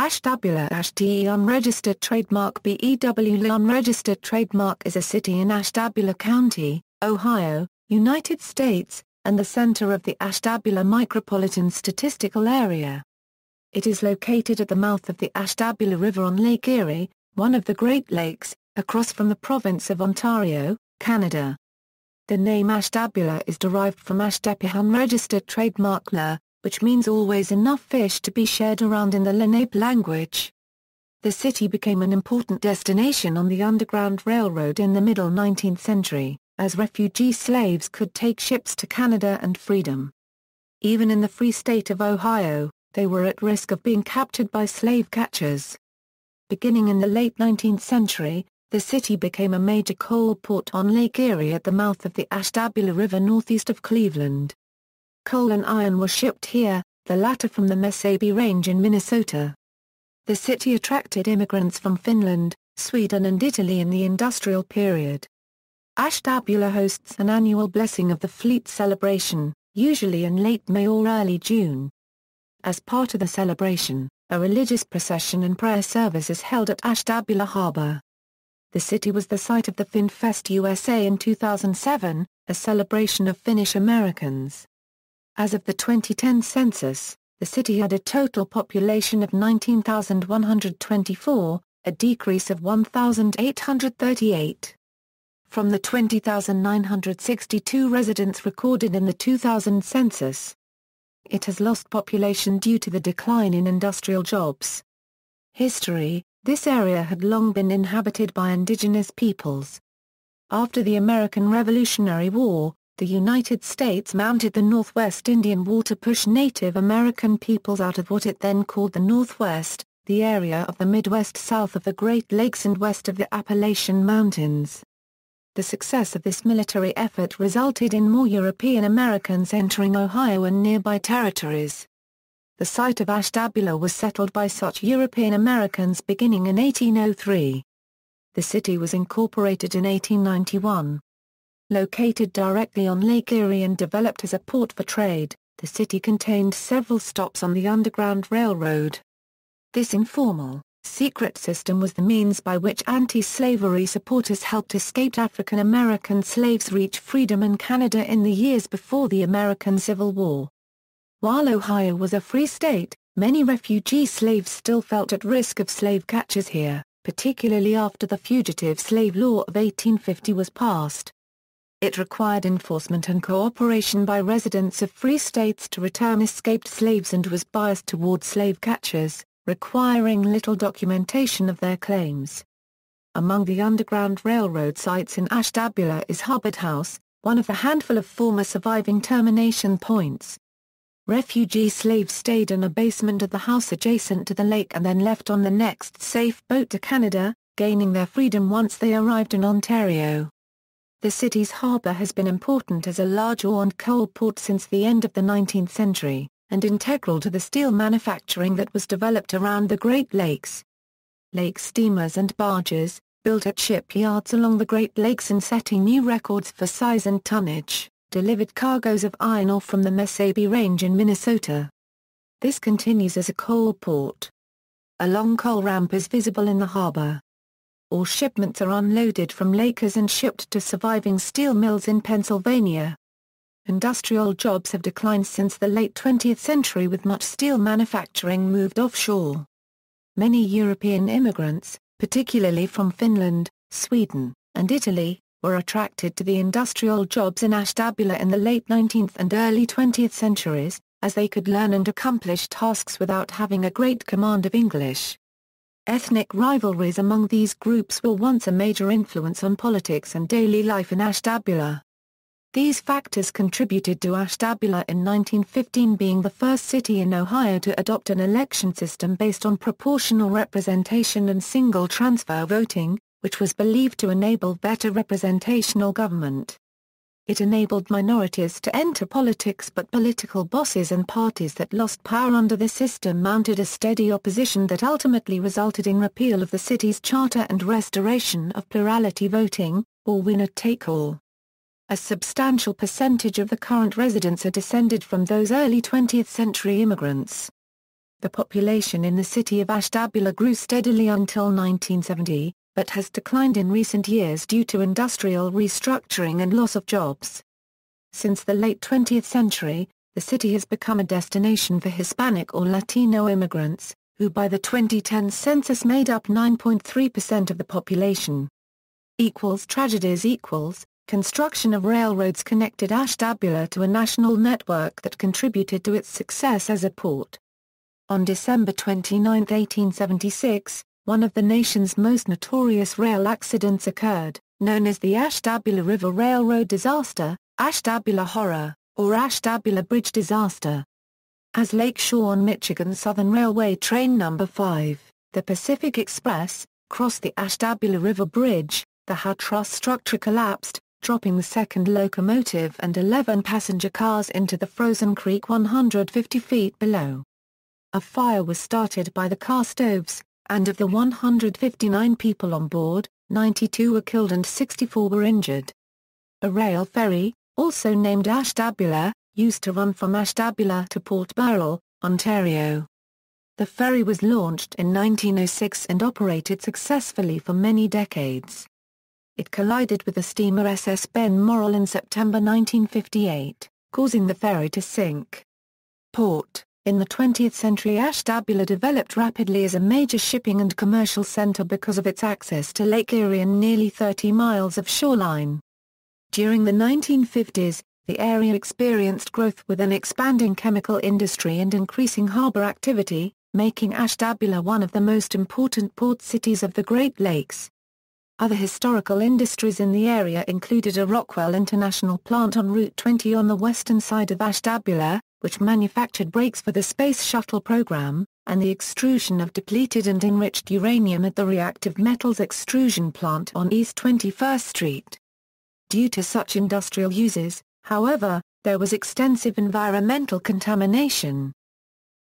Ashtabula unregistered trademark BEW-lə unregistered trademark is a city in Ashtabula County, Ohio, United States, and the center of the Ashtabula Micropolitan Statistical Area. It is located at the mouth of the Ashtabula River on Lake Erie, one of the Great Lakes, across from the province of Ontario, Canada. The name Ashtabula is derived from ash-tə-BEW-lə unregistered trademark lə, which means always enough fish to be shared around in the Lenape language. The city became an important destination on the Underground Railroad in the middle 19th century, as refugee slaves could take ships to Canada and freedom. Even in the Free State of Ohio, they were at risk of being captured by slave catchers. Beginning in the late 19th century, the city became a major coal port on Lake Erie at the mouth of the Ashtabula River northeast of Cleveland. Coal and iron were shipped here, the latter from the Mesabi Range in Minnesota. The city attracted immigrants from Finland, Sweden and Italy in the industrial period. Ashtabula hosts an annual Blessing of the Fleet celebration, usually in late May or early June. As part of the celebration, a religious procession and prayer service is held at Ashtabula Harbor. The city was the site of the FinnFestUSA in 2007, a celebration of Finnish Americans. As of the 2010 census, the city had a total population of 19,124, a decrease of 1,838. From the 20,962 residents recorded in the 2000 census. It has lost population due to the decline in industrial jobs. History: this area had long been inhabited by indigenous peoples. After the American Revolutionary War, the United States mounted the Northwest Indian War to push Native American peoples out of what it then called the Northwest, the area of the Midwest south of the Great Lakes and west of the Appalachian Mountains. The success of this military effort resulted in more European Americans entering Ohio and nearby territories. The site of Ashtabula was settled by such European Americans beginning in 1803. The city was incorporated in 1891. Located directly on Lake Erie and developed as a port for trade, the city contained several stops on the Underground Railroad. This informal, secret system was the means by which anti-slavery supporters helped escaped African American slaves reach freedom in Canada in the years before the American Civil War. While Ohio was a free state, many refugee slaves still felt at risk of slave catchers here, particularly after the Fugitive Slave Law of 1850 was passed. It required enforcement and cooperation by residents of free states to return escaped slaves and was biased toward slave catchers, requiring little documentation of their claims. Among the Underground Railroad sites in Ashtabula is Hubbard House, one of the handful of former surviving termination points. Refugee slaves stayed in a basement of the house adjacent to the lake and then left on the next safe boat to Canada, gaining their freedom once they arrived in Ontario. The city's harbor has been important as a large ore and coal port since the end of the 19th century, and integral to the steel manufacturing that was developed around the Great Lakes. Lake steamers and barges, built at shipyards along the Great Lakes and setting new records for size and tonnage, delivered cargoes of iron ore from the Mesabi Range in Minnesota. This continues as a coal port. A long coal ramp is visible in the harbor. All shipments are unloaded from Lakers and shipped to surviving steel mills in Pennsylvania. Industrial jobs have declined since the late 20th century with much steel manufacturing moved offshore. Many European immigrants, particularly from Finland, Sweden, and Italy, were attracted to the industrial jobs in Ashtabula in the late 19th and early 20th centuries, as they could learn and accomplish tasks without having a great command of English. Ethnic rivalries among these groups were once a major influence on politics and daily life in Ashtabula. These factors contributed to Ashtabula in 1915 being the first city in Ohio to adopt an election system based on proportional representation and single transfer voting, which was believed to enable better representational government. It enabled minorities to enter politics, but political bosses and parties that lost power under the system mounted a steady opposition that ultimately resulted in repeal of the city's charter and restoration of plurality voting, or winner-take-all. A substantial percentage of the current residents are descended from those early 20th century immigrants. The population in the city of Ashtabula grew steadily until 1970, but has declined in recent years due to industrial restructuring and loss of jobs. Since the late 20th century, the city has become a destination for Hispanic or Latino immigrants, who by the 2010 census made up 9.3% of the population. Tragedies Construction of railroads connected Ashtabula to a national network that contributed to its success as a port. On December 29, 1876, one of the nation's most notorious rail accidents occurred, known as the Ashtabula River Railroad Disaster, Ashtabula Horror, or Ashtabula Bridge Disaster. As Lake Shore on Michigan Southern Railway Train No. 5, the Pacific Express, crossed the Ashtabula River Bridge, the how truss structure collapsed, dropping the second locomotive and 11 passenger cars into the frozen creek 150 feet below. A fire was started by the car stoves, and of the 159 people on board, 92 were killed and 64 were injured. A rail ferry, also named Ashtabula, used to run from Ashtabula to Port Burrell, Ontario. The ferry was launched in 1906 and operated successfully for many decades. It collided with the steamer SS Ben Morrell in September 1958, causing the ferry to sink. Port. In the 20th century, Ashtabula developed rapidly as a major shipping and commercial center because of its access to Lake Erie and nearly 30 miles of shoreline. During the 1950s, the area experienced growth with an expanding chemical industry and increasing harbor activity, making Ashtabula one of the most important port cities of the Great Lakes. Other historical industries in the area included a Rockwell International plant on Route 20 on the western side of Ashtabula, which manufactured brakes for the Space Shuttle program, and the extrusion of depleted and enriched uranium at the Reactive Metals Extrusion Plant on East 21st Street. Due to such industrial uses, however, there was extensive environmental contamination.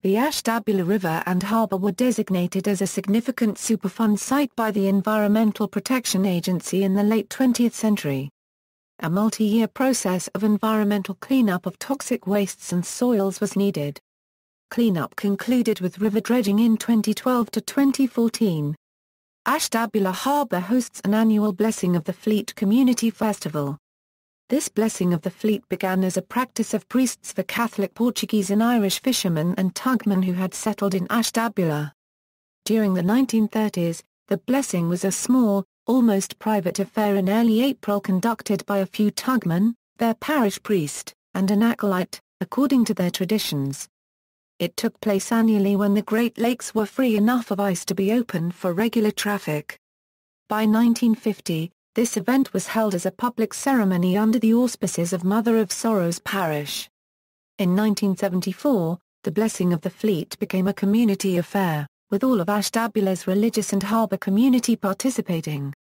The Ashtabula River and Harbor were designated as a significant Superfund site by the Environmental Protection Agency in the late 20th century. A multi-year process of environmental cleanup of toxic wastes and soils was needed. Cleanup concluded with river dredging in 2012 to 2014. Ashtabula Harbor hosts an annual Blessing of the Fleet Community Festival. This Blessing of the Fleet began as a practice of priests for Catholic Portuguese and Irish fishermen and tugmen who had settled in Ashtabula. During the 1930s, the blessing was a small, almost private affair in early April conducted by a few tugmen, their parish priest, and an acolyte, according to their traditions. It took place annually when the Great Lakes were free enough of ice to be open for regular traffic. By 1950, this event was held as a public ceremony under the auspices of Mother of Sorrows Parish. In 1974, the Blessing of the Fleet became a community affair, with all of Ashtabula's religious and harbor community participating.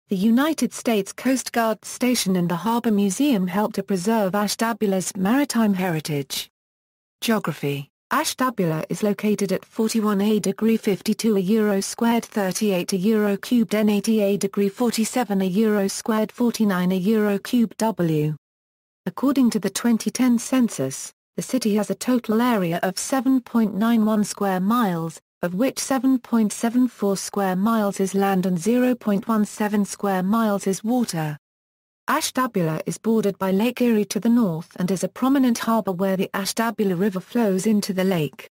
The United States Coast Guard Station and the Harbor Museum helped to preserve Ashtabula's maritime heritage. Geography. Ashtabula is located at 41°52 €2 38 €3 N 88°47 €2 49 €3 W. According to the 2010 census, the city has a total area of 7.91 square miles, of which 7.74 square miles is land and 0.17 square miles is water. Ashtabula is bordered by Lake Erie to the north and is a prominent harbor where the Ashtabula River flows into the lake.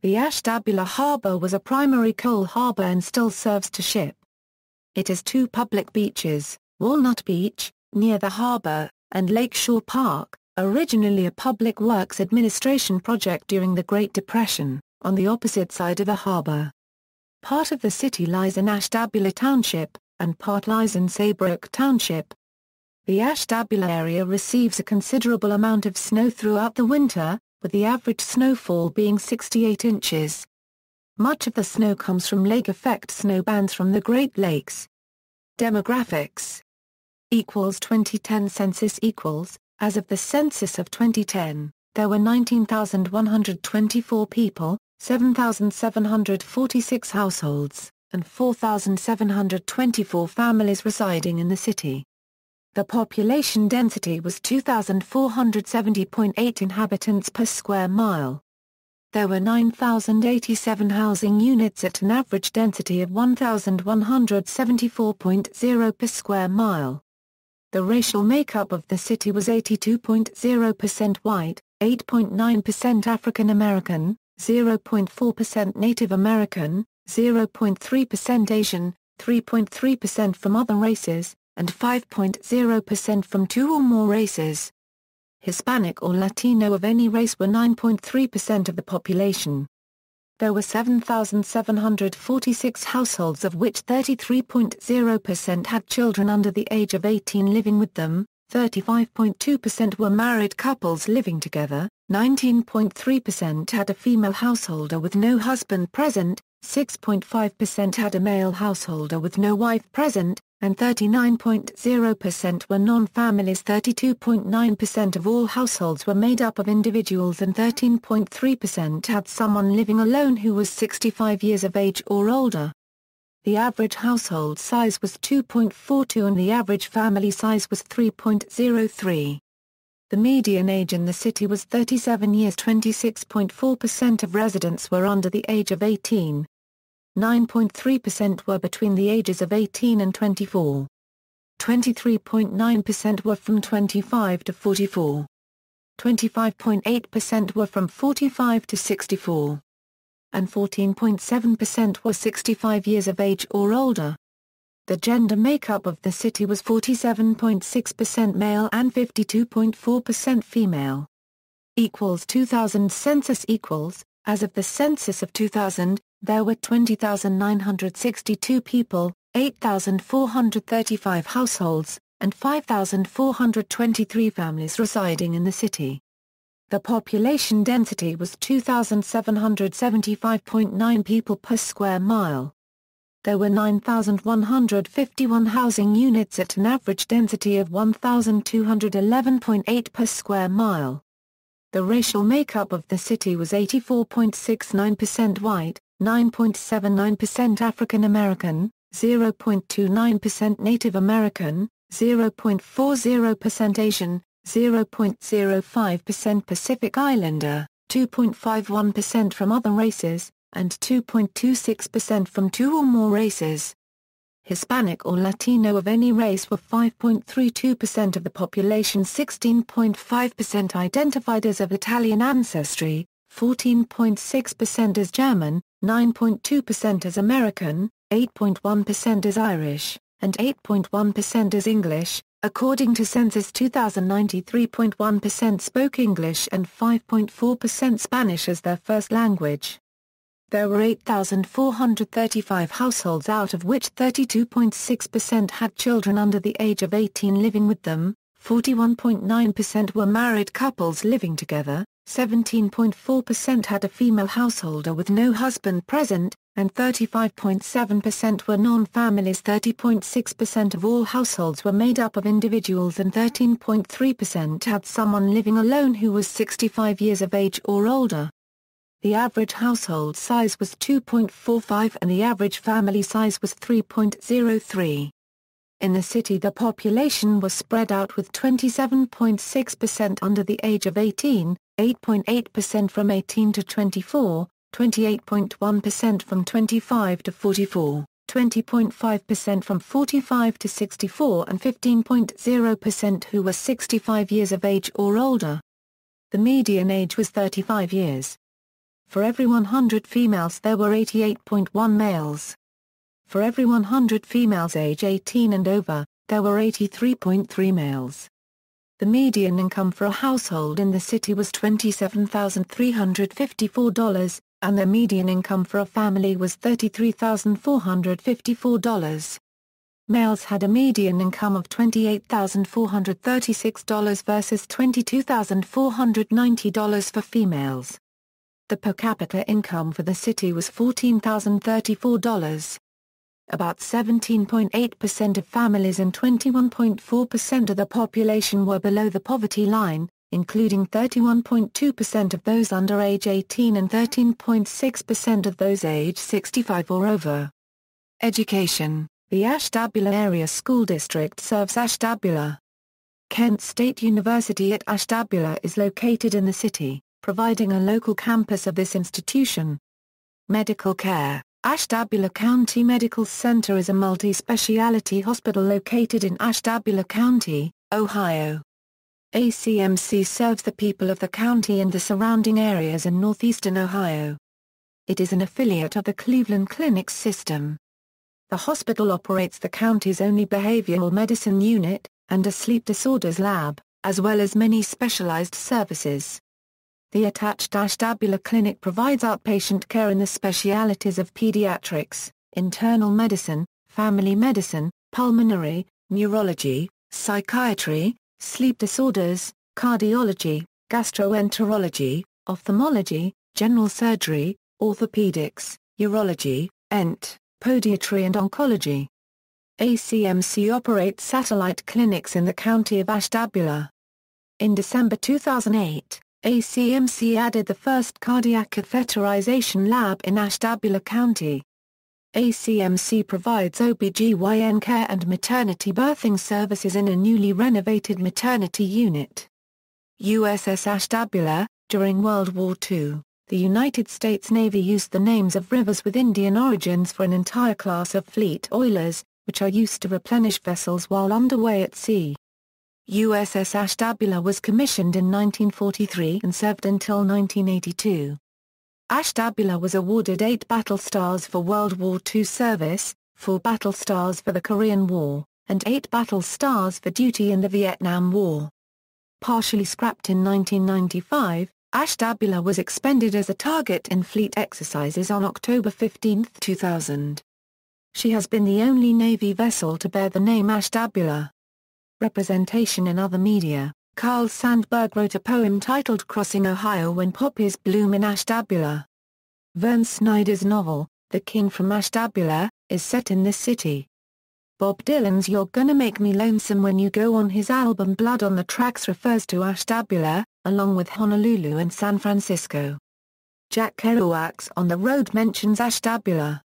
The Ashtabula Harbor was a primary coal harbor and still serves to ship. It has two public beaches, Walnut Beach, near the harbor, and Lake Shore Park, originally a public works administration project during the Great Depression, on the opposite side of the harbor. Part of the city lies in Ashtabula Township, and part lies in Saybrook Township. The Ashtabula area receives a considerable amount of snow throughout the winter, with the average snowfall being 68 inches. Much of the snow comes from lake effect snow bands from the Great Lakes. Demographics. 2010 census as of the census of 2010, there were 19,124 people, 7,746 households, and 4,724 families residing in the city. The population density was 2,470.8 inhabitants per square mile. there were 9,087 housing units at an average density of 1,174.0 per square mile. The racial makeup of the city was 82.0% white, 8.9% African American, 0.4% Native American, 0.3% Asian, 3.3% from other races, and 5.0% from two or more races. Hispanic or Latino of any race were 9.3% of the population. There were 7,746 households, of which 33.0% had children under the age of 18 living with them, 35.2% were married couples living together, 19.3% had a female householder with no husband present, 6.5% had a male householder with no wife present, and 39.0% were non-families. 32.9% of all households were made up of individuals, and 13.3% had someone living alone who was 65 years of age or older. The average household size was 2.42 and the average family size was 3.03. The median age in the city was 37 years. 26.4% of residents were under the age of 18. 9.3% were between the ages of 18 and 24. 23.9% were from 25 to 44. 25.8% were from 45 to 64. And 14.7% were 65 years of age or older. The gender makeup of the city was 47.6% male and 52.4% female. 2000 census equals, as of the census of 2000, there were 20,962 people, 8,435 households, and 5,423 families residing in the city. The population density was 2,775.9 people per square mile. There were 9,151 housing units at an average density of 1,211.8 per square mile. The racial makeup of the city was 84.69% white, 9.79% African American, 0.29% Native American, 0.40% Asian, 0.05% Pacific Islander, 2.51% from other races, and 2.26% from two or more races. Hispanic or Latino of any race were 5.32% of the population. 16.5% identified as of Italian ancestry, 14.6% as German, 9.2% as American, 8.1% as Irish, and 8.1% as English. According to Census 2009, 3.1% spoke English and 5.4% Spanish as their first language. There were 8,435 households, out of which 32.6% had children under the age of 18 living with them, 41.9% were married couples living together, 17.4% had a female householder with no husband present, and 35.7% were non-families. 30.6% of all households were made up of individuals, and 13.3% had someone living alone who was 65 years of age or older. The average household size was 2.45 and the average family size was 3.03. In the city, the population was spread out, with 27.6% under the age of 18, 8.8% from 18 to 24, 28.1% from 25 to 44, 20.5% from 45 to 64, and 15.0% who were 65 years of age or older. The median age was 35 years. For every 100 females there were 88.1 males. For every 100 females age 18 and over, there were 83.3 males. The median income for a household in the city was $27,354, and the median income for a family was $33,454. Males had a median income of $28,436 versus $22,490 for females. The per capita income for the city was $14,034. About 17.8% of families and 21.4% of the population were below the poverty line, including 31.2% of those under age 18 and 13.6% of those age 65 or over. Education. The Ashtabula Area School District serves Ashtabula. Kent State University at Ashtabula is located in the city. providing a local campus of this institution. Medical care. Ashtabula County Medical Center is a multi-specialty hospital located in Ashtabula County, Ohio. ACMC serves the people of the county and the surrounding areas in northeastern Ohio. It is an affiliate of the Cleveland Clinic system. The hospital operates the county's only behavioral medicine unit, and a sleep disorders lab, as well as many specialized services. The attached Ashtabula Clinic provides outpatient care in the specialties of pediatrics, internal medicine, family medicine, pulmonary, neurology, psychiatry, sleep disorders, cardiology, gastroenterology, ophthalmology, general surgery, orthopedics, urology, podiatry and oncology. ACMC operates satellite clinics in the county of Ashtabula. In December 2008, ACMC added the first cardiac catheterization lab in Ashtabula County. ACMC provides OB/GYN care and maternity birthing services in a newly renovated maternity unit. USS Ashtabula. During World War II, the United States Navy used the names of rivers with Indian origins for an entire class of fleet oilers, which are used to replenish vessels while underway at sea. USS Ashtabula was commissioned in 1943 and served until 1982. Ashtabula was awarded 8 battle stars for World War II service, 4 battle stars for the Korean War, and 8 battle stars for duty in the Vietnam War. Partially scrapped in 1995, Ashtabula was expended as a target in fleet exercises on October 15, 2000. She has been the only Navy vessel to bear the name Ashtabula. Representation in other media. Carl Sandburg wrote a poem titled Crossing Ohio When Poppies Bloom in Ashtabula. Vern Snyder's novel, The King from Ashtabula, is set in this city. Bob Dylan's You're Gonna Make Me Lonesome When You Go on his album Blood on the Tracks refers to Ashtabula, along with Honolulu and San Francisco. Jack Kerouac's On the Road mentions Ashtabula.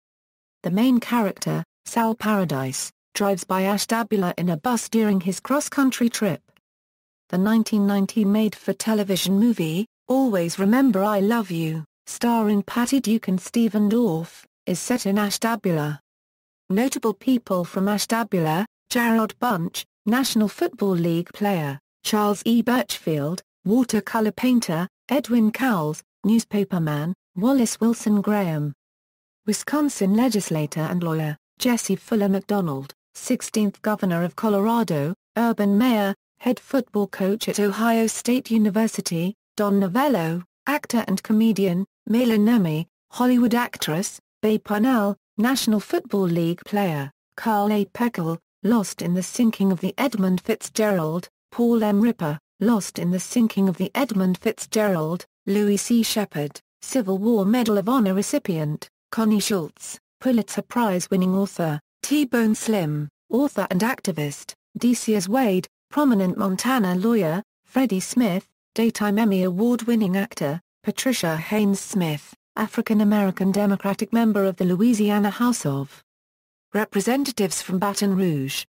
The main character, Sal Paradise, drives by Ashtabula in a bus during his cross-country trip. The 1990 made-for-television movie, Always Remember I Love You, starring Patty Duke and Stephen Dorff, is set in Ashtabula. Notable people from Ashtabula: Gerald Bunch, National Football League player, Charles E. Birchfield, watercolor painter, Edwin Cowles, newspaperman, Wallace Wilson Graham. Wisconsin legislator and lawyer, Jesse Fuller McDonald, 16th Governor of Colorado, urban mayor, head football coach at Ohio State University, Don Novello, actor and comedian, Lenape, Hollywood actress, Bay Parnell, National Football League player, Carl A. Peckel, lost in the sinking of the Edmund Fitzgerald, Paul M. Ripper, lost in the sinking of the Edmund Fitzgerald, Louis C. Shepard, Civil War Medal of Honor recipient, Connie Schultz, Pulitzer Prize-winning author, T-Bone Slim, author and activist, Decius Wade, prominent Montana lawyer, Freddie Smith, Daytime Emmy Award-winning actor, Patricia Haynes Smith, African-American Democratic member of the Louisiana House of Representatives from Baton Rouge.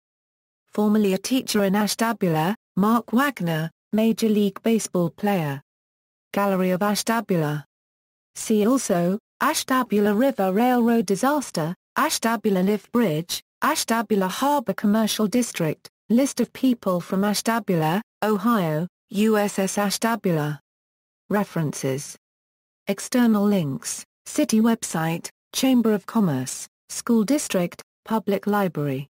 Formerly a teacher in Ashtabula, Mark Wagner, Major League Baseball player. Gallery of Ashtabula. See also, Ashtabula River Railroad disaster, Ashtabula Lift Bridge, Ashtabula Harbor Commercial District, list of people from Ashtabula, Ohio, USS Ashtabula. References. External links, City website, Chamber of Commerce, School District, Public Library.